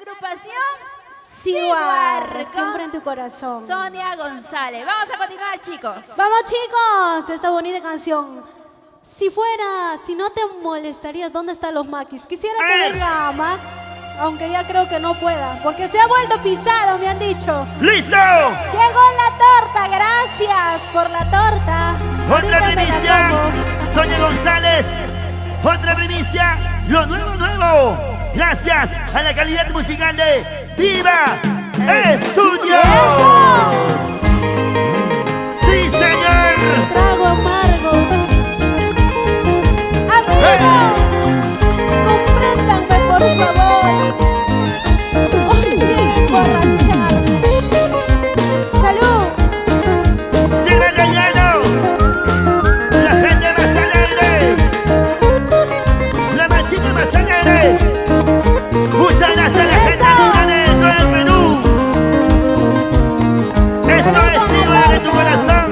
agrupación Ciguar, siempre en tu corazón. Sonia González. Vamos a continuar, chicos. Vamos, chicos, esta bonita canción. Si no te molestarías, ¿dónde están los maquis? Quisiera que venga Max, aunque ya creo que no pueda, porque se ha vuelto pisado, me han dicho. ¡Listo! Llegó la torta, gracias por la torta. Otra Ahorita me la primicia, como. Sonia González. Otra primicia, lo nuevo, nuevo. Gracias a la calidad musical de Viva Estudios. Sí, señor. Trago amargo. Amigos, compréndanme por favor. Hoy quiero emborracharme. ¡Salud! Sigue callado. La gente más alegre. La machina más alegre. Muchas gracias a la gente de todo el Perú. Esto es Ciguar en tu corazón.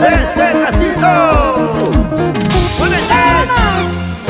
ese pasito. Muévete.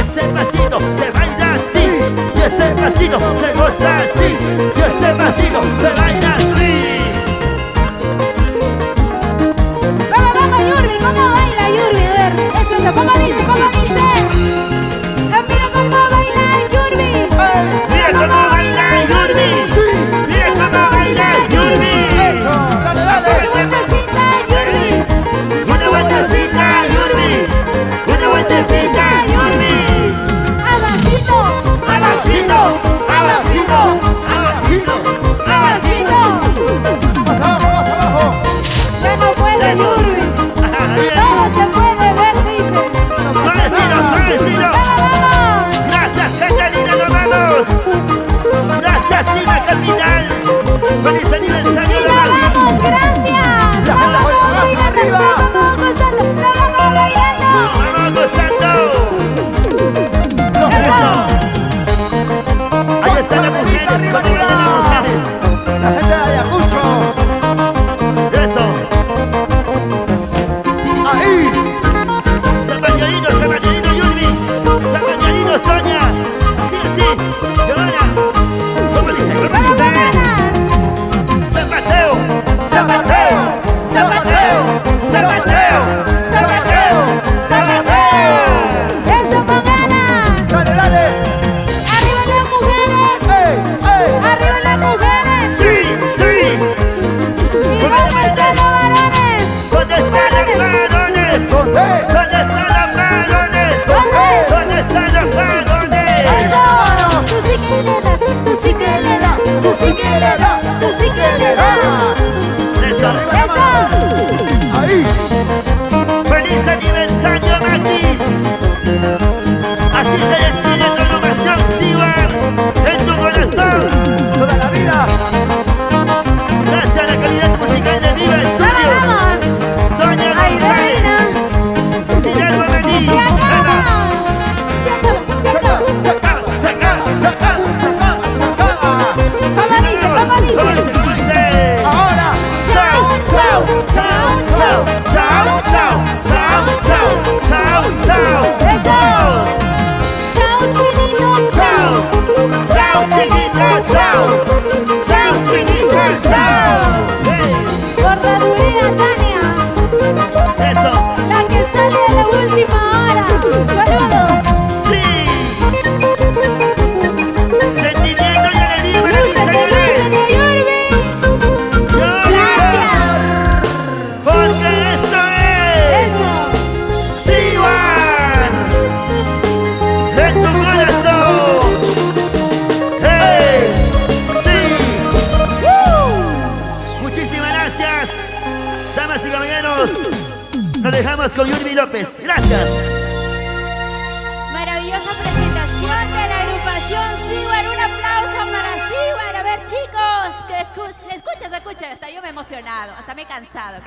Ese pasito se baila así. Y ese pasito se goza así. Y ese pasito se baila así. Vamos, Yurbi, ¿cómo baila Yurbi? A ver, eso, ¿cómo dice? ¿Cómo dice? Mira cómo baila Yurbi. Mira cómo baila Yurbi. Mira cómo baila Yurbi. Una vueltecita, Yurbi. Una vueltecita, Yurbi. Una vueltecita, Yurbi. Abajito, abajito, abajito, abajito, abajito. Más abajo, más abajo. Ya no puede Yurbi. Todo se puede ver, dice. Suavecito, suavecito. Vamos. Gracias, Catalina, nos vamos. Gracias, Lima Capital. Feliz aniversario, Y nos vamos, gracias. Vamos bailando, vamos gozando, vamos bailando. Vamos gozando. Eso. Ahí están las mujeres, Arriba, con arriba. las mujeres. La gente de Ayacucho. Eso. Ahí. Zapatllito, Yurbi. Zapatllito, Sonia. Sí, sí. Giovanna. ¿Cómo dice? ¿Cómo Vamos, dice? ganas. Zapateo. Zapateo. Zapateo. Zapateo. Zapateo. Zapateo. Eso con ganas. Dale, dale. Arriba las mujeres. ¡Ey! ¡Ey! Arriba las mujeres. Sí, sí. ¿Y dónde están los varones? ¿Dónde están los varones? ¿Dónde? ¿Dónde están los varones? ¿Dónde? ¿Dónde están los varones? Eso. Tú sí que le das, tú sí que le das, tú sí que le das, tú sí que le das. Eso. Eso. Ahí. ¡Feliz aniversario, Maquis! Así se despide tu agrupación Cibar en tu corazón. Toda la vida. Gracias a la calidad musical de Viva Vamos, Estudios. vamos. Sonia Ay, González, reina. Guillermo Bení. Se acaba. Se acaba, se acaba. Saca, saca, saca. ¿Cómo dice? ¿Cómo dice? ¿Cómo dice? Ahora. Chao, chao, chao, chao. Chao, chao, chao, chao, chao, chao. Eso. Chao, chinito, chao. Chao, chiquito, chao. Chao, chiquito, chao. Bordaduría Tania, Eso. la que sale a la última hora. Saludos. Sí. Sentimiento y alegría para mis Lúcete, señores. lúcete, Yurbi. Gracias. Porque esto es Eso. Cibar en tu corazón. ¡Hey! ¡Sí! Muchísimas gracias, damas y caballeros. Nos dejamos con Yurbi López. Gracias. Maravillosa presentación de la agrupación Cibar. Un aplauso para Cibar. A ver, chicos, que escuchen, se escucha. Hasta yo me he emocionado, hasta me he cansado.